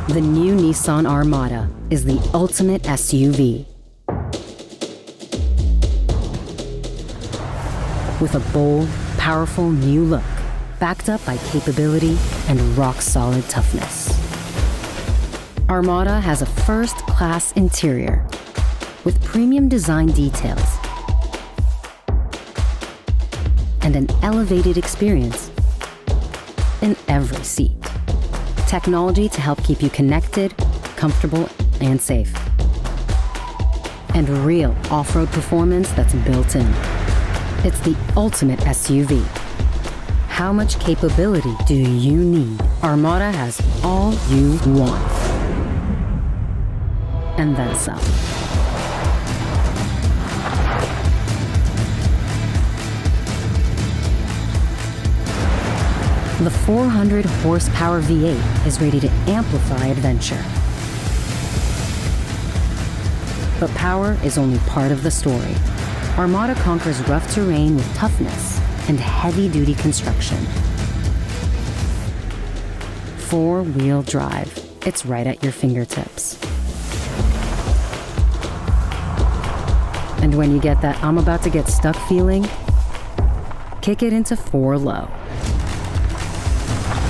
The new Nissan Armada is the ultimate SUV. With a bold, powerful new look, backed up by capability and rock-solid toughness. Armada has a first-class interior with premium design details and an elevated experience in every seat. Technology to help keep you connected, comfortable, and safe. And real off-road performance that's built in. It's the ultimate SUV. How much capability do you need? Armada has all you want. And then some. The 400 horsepower V8 is ready to amplify adventure. But power is only part of the story. Armada conquers rough terrain with toughness and heavy-duty construction. Four-wheel drive. It's right at your fingertips. And when you get that I'm about to get stuck feeling, kick it into 4 low.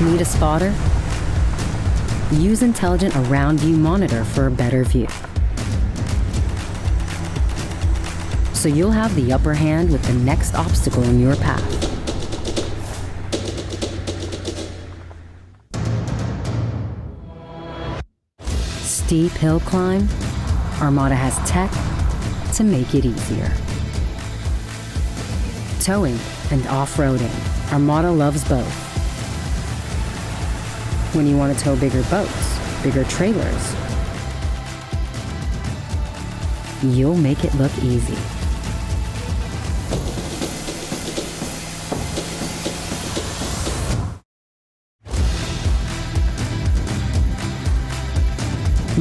Need a spotter? Use Intelligent Around View Monitor for a better view. So you'll have the upper hand with the next obstacle in your path. Steep hill climb? Armada has tech to make it easier. Towing and off-roading, Armada loves both. When you want to tow bigger boats, bigger trailers, you'll make it look easy.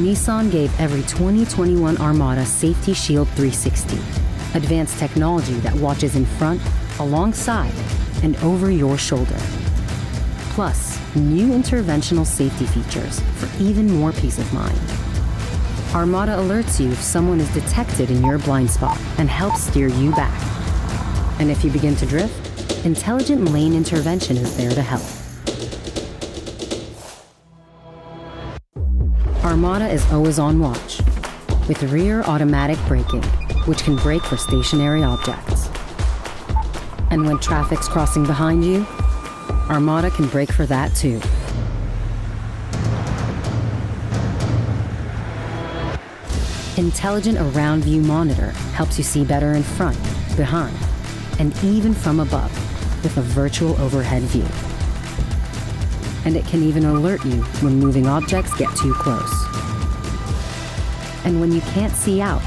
Nissan gave every 2021 Armada Safety Shield 360, advanced technology that watches in front, alongside, and over your shoulder. Plus, new interventional safety features for even more peace of mind. Armada alerts you if someone is detected in your blind spot and helps steer you back. And if you begin to drift, intelligent lane intervention is there to help. Armada is always on watch, with rear automatic braking, which can brake for stationary objects. And when traffic's crossing behind you, Armada can brake for that too. Intelligent Around View Monitor helps you see better in front, behind, and even from above with a virtual overhead view. And it can even alert you when moving objects get too close. And when you can't see out,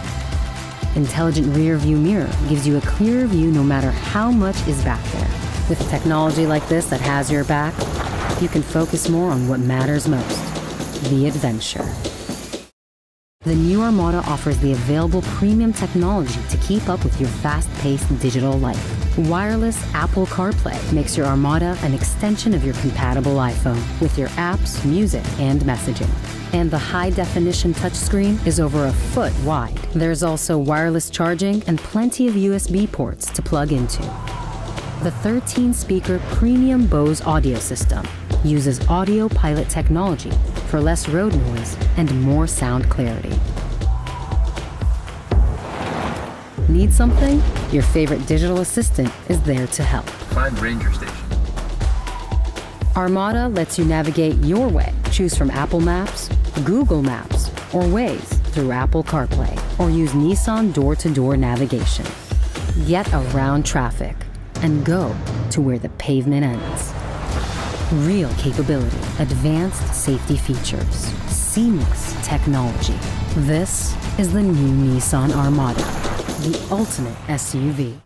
Intelligent Rear View Mirror gives you a clearer view no matter how much is back there. With technology like this that has your back, you can focus more on what matters most, the adventure. The new Armada offers the available premium technology to keep up with your fast-paced digital life. Wireless Apple CarPlay makes your Armada an extension of your compatible iPhone with your apps, music, and messaging. And the high-definition touchscreen is over a foot wide. There's also wireless charging and plenty of USB ports to plug into. The 13-speaker premium Bose audio system uses audio pilot technology for less road noise and more sound clarity. Need something? Your favorite digital assistant is there to help. Find Ranger Station. Armada lets you navigate your way. Choose from Apple Maps, Google Maps, or Waze through Apple CarPlay, or use Nissan door-to-door navigation. Get around traffic and go to where the pavement ends. Real capability, advanced safety features, seamless technology. This is the new Nissan Armada, the ultimate SUV.